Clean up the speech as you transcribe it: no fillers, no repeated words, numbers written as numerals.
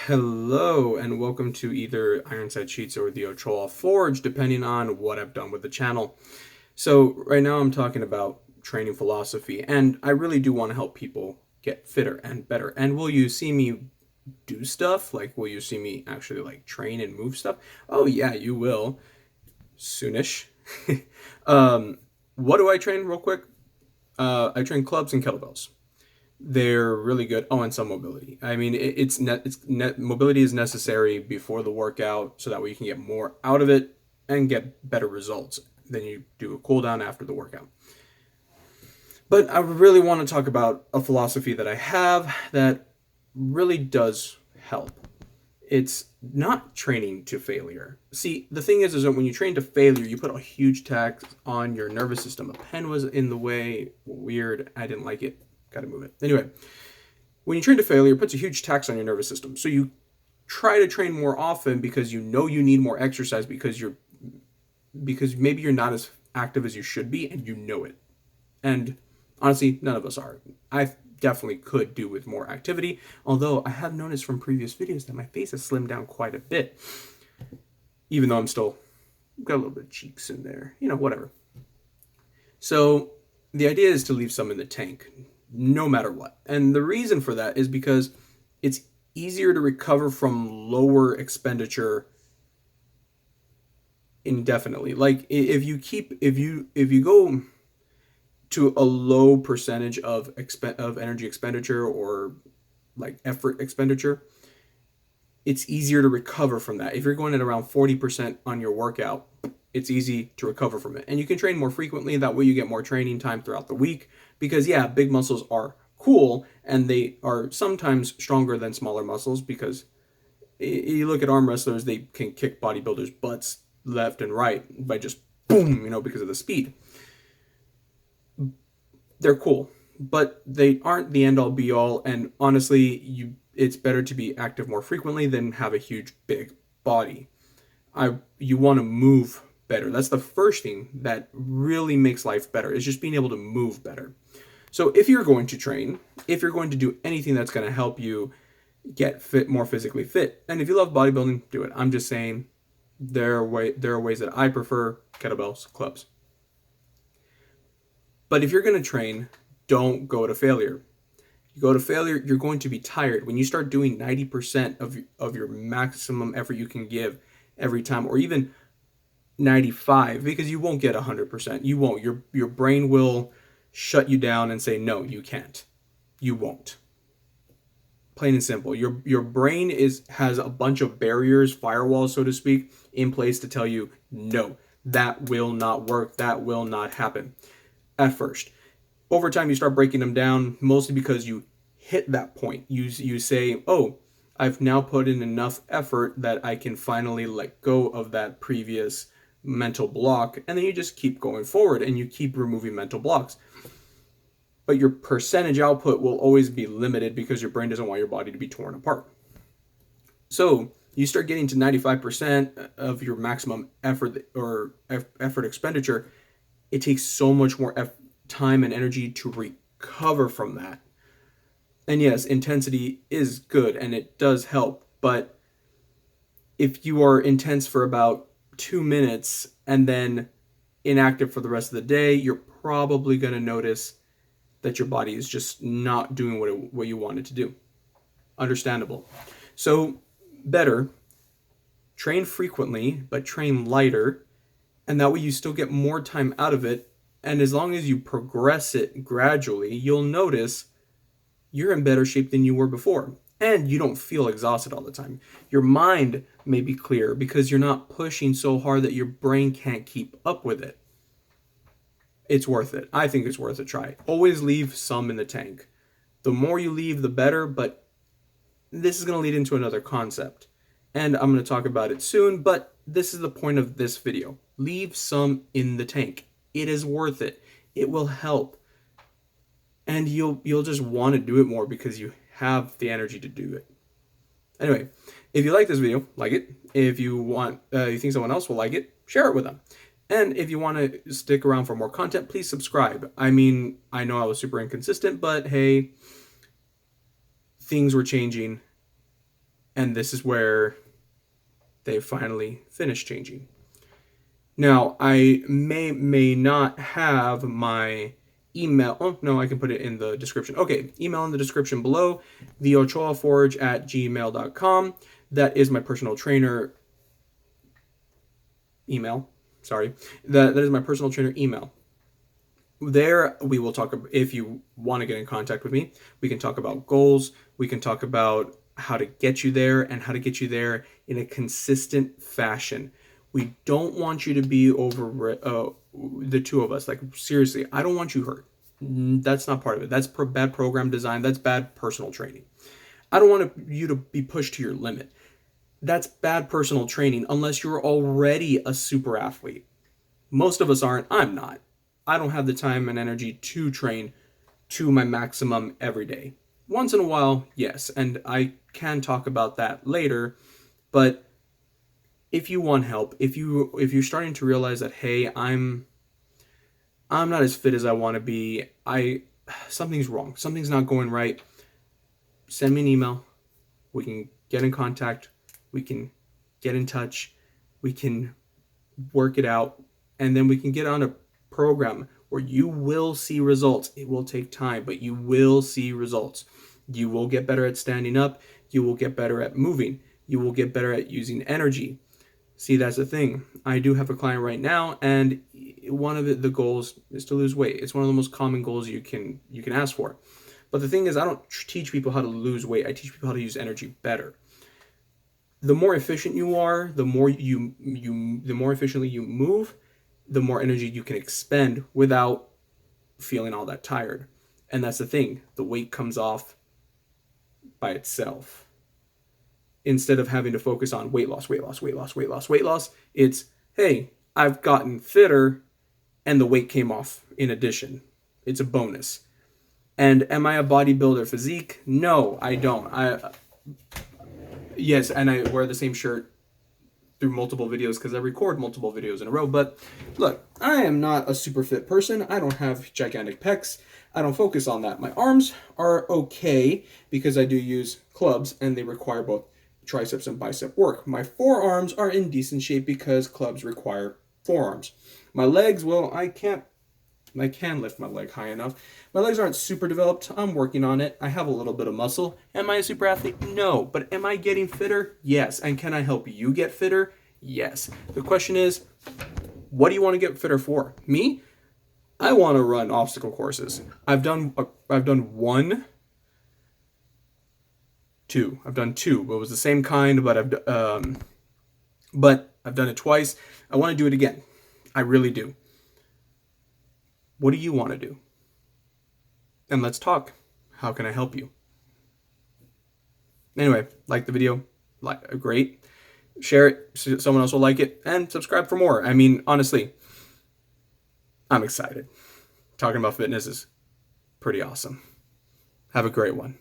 Hello and welcome to either Ironside Sheets or the theochoaforge, depending on what I've done with the channel. So right now I'm talking about training philosophy, and I really do want to help people get fitter and better. And will you see me do stuff? Like, will you see me actually like train and move stuff? Oh yeah, you will soonish. um, what do I train real quick? I train clubs and kettlebells. They're really good. Oh, and some mobility. I mean, mobility is necessary before the workout so that way you can get more out of it and get better results than you do a cool down after the workout. But I really want to talk about a philosophy that I have that really does help. It's not training to failure. See, the thing is that when you train to failure, you put a huge tax on your nervous system. A pen was in the way. Weird. I didn't like it. Got to move it. Anyway, when you train to failure, it puts a huge tax on your nervous system. So you try to train more often because you know you need more exercise because maybe you're not as active as you should be and you know it. And honestly, none of us are. I definitely could do with more activity, although I have noticed from previous videos that my face has slimmed down quite a bit, even though I'm still got a little bit of cheeks in there, whatever. So the idea is to leave some in the tank, no matter what. And the reason for that is because it's easier to recover from lower expenditure indefinitely. Like if you go to a low percentage of energy expenditure or like effort expenditure, it's easier to recover from that. If you're going at around 40% on your workout, it's easy to recover from it. And you can train more frequently. That way you get more training time throughout the week because, yeah, big muscles are cool and they are sometimes stronger than smaller muscles because you look at arm wrestlers, they can kick bodybuilders' butts left and right by just boom, because of the speed. They're cool, but they aren't the end all be all. And honestly, it's better to be active more frequently than have a huge big body. You want to move better. That's the first thing that really makes life better, is just being able to move better. So if you're going to train, if you're going to do anything that's going to help you get fit, more physically fit, and if you love bodybuilding, do it. I'm just saying there are ways that I prefer: kettlebells, clubs. But if you're going to train, don't go to failure. You go to failure, you're going to be tired. When you start doing 90% of your maximum effort you can give every time, or even 95, because you won't get 100%. You won't. Your brain will shut you down and say, no, you can't. You won't. Plain and simple. Your brain has a bunch of barriers, firewalls, so to speak, in place to tell you, no, that will not work. That will not happen at first. Over time, you start breaking them down, mostly because you hit that point. You say, oh, I've now put in enough effort that I can finally let go of that previous mental block, and then you just keep going forward and you keep removing mental blocks. But your percentage output will always be limited because your brain doesn't want your body to be torn apart. So you start getting to 95% of your maximum effort or effort expenditure. It takes so much more time and energy to recover from that. And yes, intensity is good and it does help, but if you are intense for about 2 minutes and then inactive for the rest of the day, you're probably going to notice that your body is just not doing what you want it to do. Understandable. So better, train frequently, but train lighter, and that way you still get more time out of it. And as long as you progress it gradually, you'll notice you're in better shape than you were before. And you don't feel exhausted all the time. Your mind may be clear because you're not pushing so hard that your brain can't keep up with it. It's worth it. I think it's worth a try. Always leave some in the tank. The more you leave, the better, but this is going to lead into another concept. And I'm going to talk about it soon, but this is the point of this video. Leave some in the tank. It is worth it. It will help. And you'll just want to do it more because you have the energy to do it. Anyway, if you like this video, like it. If you think someone else will like it, share it with them. And if you want to stick around for more content, please subscribe. I mean, I know I was super inconsistent, but hey, things were changing. And this is where they finally finished changing. Now, I may not have my email. Oh, no, I can put it in the description. Okay, email in the description below, theochoaforge@gmail.com. That is my personal trainer email. Sorry. That is my personal trainer email. There, we will talk, if you want to get in contact with me, we can talk about goals. We can talk about how to get you there and how to get you there in a consistent fashion. We don't want you to be over the two of us. Like, seriously, I don't want you hurt. That's not part of it. That's bad program design. That's bad personal training. I don't want you to be pushed to your limit. That's bad personal training unless you're already a super athlete. Most of us aren't. I'm not. I don't have the time and energy to train to my maximum every day. Once in a while, yes, and I can talk about that later, but if you want help, if you're starting to realize that, hey, I'm not as fit as I want to be, something's wrong, something's not going right, send me an email. We can get in contact, we can get in touch, we can work it out, and then we can get on a program where you will see results. It will take time, but you will see results. You will get better at standing up. You will get better at moving. You will get better at using energy. See, that's the thing. I do have a client right now, and one of the goals is to lose weight. It's one of the most common goals you can ask for. But the thing is, I don't teach people how to lose weight. I teach people how to use energy better. The more efficient you are, the more efficiently you move, the more energy you can expend without feeling all that tired. And that's the thing. The weight comes off by itself. Instead of having to focus on weight loss, it's, hey, I've gotten fitter and the weight came off in addition. It's a bonus. And am I a bodybuilder physique? No, I don't. Yes, and I wear the same shirt through multiple videos because I record multiple videos in a row. But look, I am not a super fit person. I don't have gigantic pecs. I don't focus on that. My arms are okay because I do use clubs and they require both triceps and bicep work. My forearms are in decent shape because clubs require forearms. My legs, well, I can lift my leg high enough. My legs aren't super developed. I'm working on it. I have a little bit of muscle. Am I a super athlete? No. But am I getting fitter? Yes. And can I help you get fitter? Yes. The question is, what do you want to get fitter for? Me? I want to run obstacle courses. I've done two. I've done two. It was the same kind, but I've done it twice. I want to do it again. I really do. What do you want to do? And let's talk. How can I help you? Anyway, like the video, great. Share it so someone else will like it, and subscribe for more. I mean, honestly, I'm excited. Talking about fitness is pretty awesome. Have a great one.